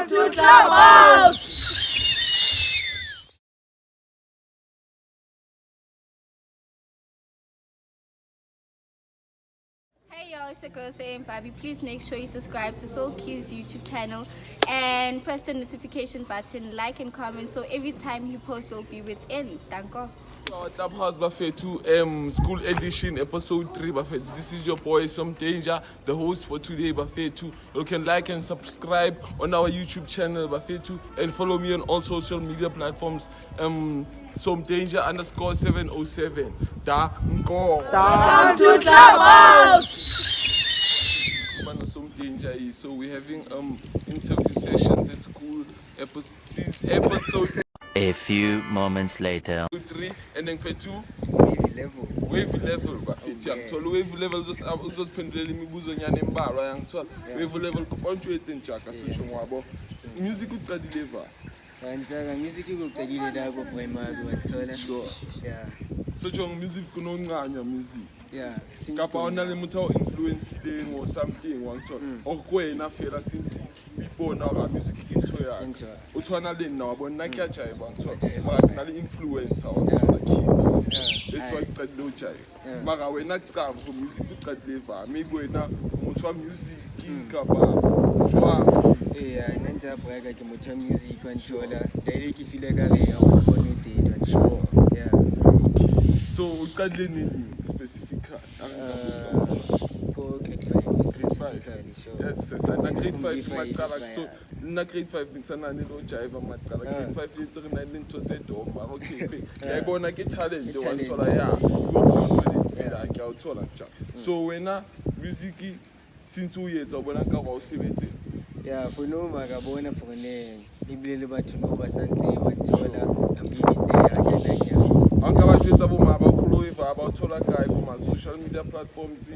Welcome to Clubhouse! Hey y'all, it's your girl saying Bobby. Please make sure you subscribe to Soul Q's YouTube channel and press the notification button, like and comment so every time he posts will be within. Thank you. Clubhouse Buffet 2 School Edition Episode 3 Buffet. This is your boy sDeDeeJay, the host for today Buffet 2. You can like and subscribe on our YouTube channel Buffet 2 and follow me on all social media platforms. sDeDeeJay_707. Welcome to Clubhouse! sDeDeeJay. So we're having interview sessions at school episode A few moments later. 3 and then part 2 Wavy level bafethu yangithola wavy level uzosiphendulela imibuzo nyana embalwa yangithola wavy level kupontshethe njaka sisho ngwabo music uqalile va Kanjaka music ukuqedile la ku primary wathola. Sure. Yeah. So jonga music kunoncanya music. Yeah. Kapa ona le mutho influence le ngo something wangithola. Okwena fela since ibona ka music into yakhe. Uthwana le na wabona kuyajayiva ngithola. Mara kunale influencer wangithola khina. That's why uqedile ujayiva. Mara wena kucava ku music uqedile va. Maybe wena umutho music kapa jwa. Yeah, nanja braka ke motho music controller. Direct ke feel ka re I was born with it and sure. Yeah. Okay. So uqedile nini specifically? For grade 5 specifically, sure. Yes, na grade 5 maqala so na grade 5 ngisanani lo jive maqala grade 5 let's re na into tse doma okay yayibona ke talent wanthola ya confident fela ke awuthola nje so wena music since uyetsa ubona ka wa usebetse Yeah, for no magabona for ne ibilele batho no ba santse wathola ambili there anyanya. Anka ba jwetsa bo ma ba follow ba uthola kae bo social media platforms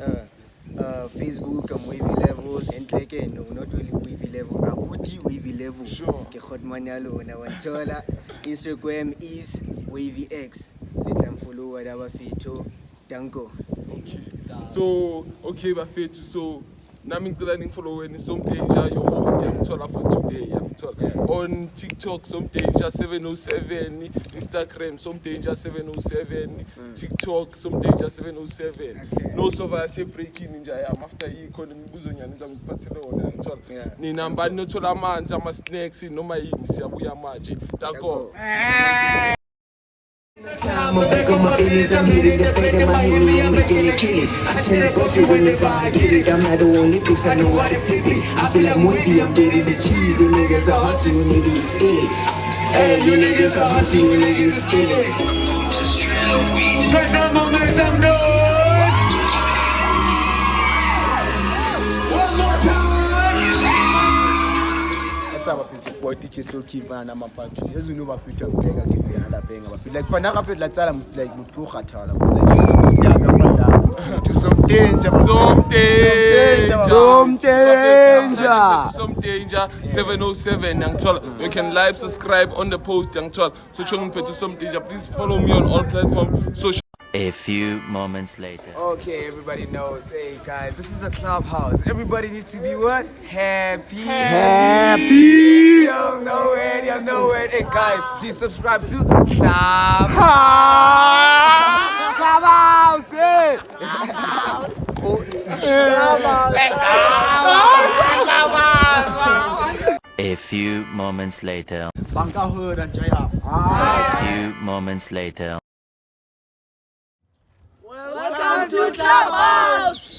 Facebook Wavy Levol and like no not only Wavy Levol abuti Wavy Levol sure ke khotman ya lona wathola Instagram is WavyX let them follow whatever fetho danko. Okay so okay bafethu so nami ngicela follow wena sDeDeeJay your host yangithola for today yangithola on TikTok sDeDeeJay 707 Instagram sDeDeeJay 707 TikTok sDeDeeJay 707 no so va se breaking nje yami after ikhona imibuzo nyana ngizamuphathele wona yangithola ni number nothola amanzi ama snacks noma yini siyabuya manje danko. I'm a back on my business, I'm hitting the fed in my hilly, I'm making it killing. I turn it coffee whenever I get it. I'm not the only place I know how to flip it. I feel like Wavy, I'm getting this cheese. You niggas are hustle, you niggas steal it. Hey, you niggas are hustle, you niggas steal it. Right now, my make some noise. One more time. Our boy teachers will keep on my part. As you know, my future playing another bang. Like for now, like time, like would go hatala. To some danger, sDeDeeJay 707 yangithola. You can live subscribe on the post yangithola. So chong to sDeDeeJay, please follow me on all platforms. Social. A few moments later. Okay, everybody knows. Hey guys, this is a clubhouse. Everybody needs to be what? Happy. Y'all know it. Hey guys, please subscribe to Clubhouse. Hey. A few moments later. A few moments later. Welcome to Clubhouse!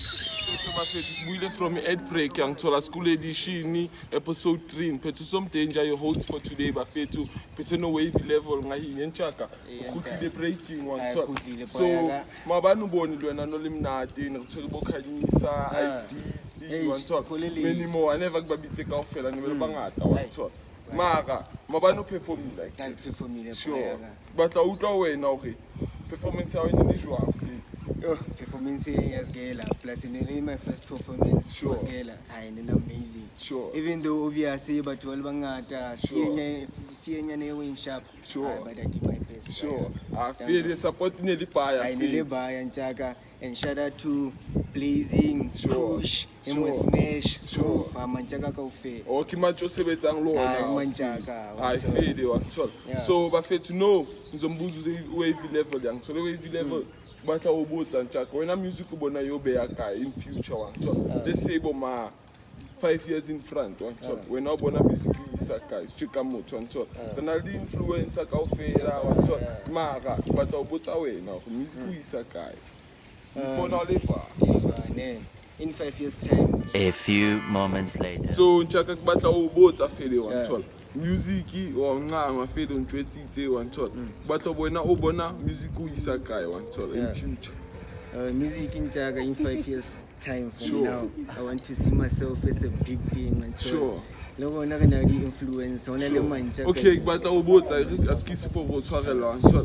Sibuyile from Break yangithola School Edition Episode 3 mphethu sDeDeeJay your host for today bafethu phethe no Wavy Level ngahinye entshaka ukhuthile breaking wangithola so mabani uboni lwena nolimnati ngikutheka bokhanyisa ice beats wangithola many more I never kubabithe kawufela ngibele bangada wangithola mara mabani uperform like Performing sure but utwa wena okay performance yawo inijwa performance yasgela plus in my first performance sure. Wasgela amazing sure even though obviously but all bangata fienya ne win sharp sure but I did my best sure I feel the support nearly buy I nearly buy and chaga and shout out to Blazing, Sure. Push, Sure. Smash, Sure. Stoof, Manjaga Kaufe. Okay manje osebenza Hayi, ngilona manjaka, ayifile wangithola Yeah. so bafethu no ngizombuza Wavy Level yangithola Wavy Level batla ubuza njaka wena music ubona yobe yakha in future wangithola let's say boma 5 years in front wangithola wena ubona music isakha isijika motho wangithola kana the influencer ka ufela wangithola mara batla ubuza wena music uyisakha ubona Levol in 5 years time. A few moments later. so njaka kubatla ubuza fele wangithola music wancanga fele ntwetsitse wangithola batla bona ubona music uyisakha wangithola in future Music in Jaga in 5 years time from Sure. now. I want to see myself as a big thing and so. Sure. Loko na kana di influence ona le manjaga. okay batla ubuza askisi for go tshwarela wangithola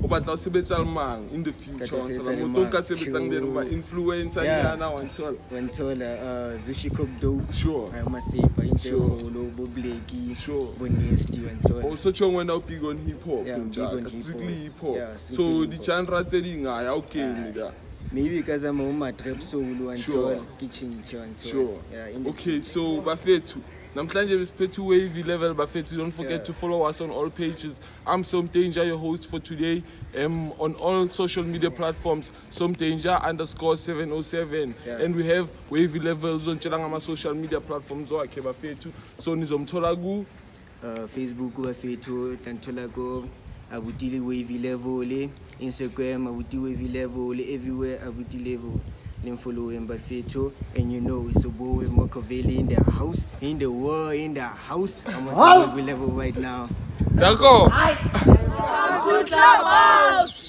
batla sebetsa mang in the future Ka sebetsa wangithola le motho mang. ka sebetsa ngene ba influencer yana wangithola Wanthola Zushi Kopdo. Sure. Masipa into Sure. kholo bo Blakey. Sure. Bo Nasty wanthola. also chong wena big on hip hop Yeah, big on hip strictly hop. hip hop Yeah, strictly so hip the hop. genre tse dingaya okay nigga Maybe because I'm a trap soul Sure. wanthola kitchen wanthola. Sure. Yeah, in the Okay, so bafethu. Namhlanje besiphethe Wavy Level bafethu. Don't forget to follow us on all pages. I'm sDeDeeJay, your host for today. On all social media platforms, sDeDeeJay_707. Yeah. And we have Wavy Levels on Chelangama social media platforms wakhe bafethu. So nizomthola ku Facebook bafethu tlanthola ko abutile Wavy Level, Instagram abutile Wavy Level, everywhere abutile Level. Then follow him bafethu, and you know it's a boy with Machiavelli in the house, in the world, in the house. I'm on Wavy Level right now. Danko. Welcome to Clubhouse.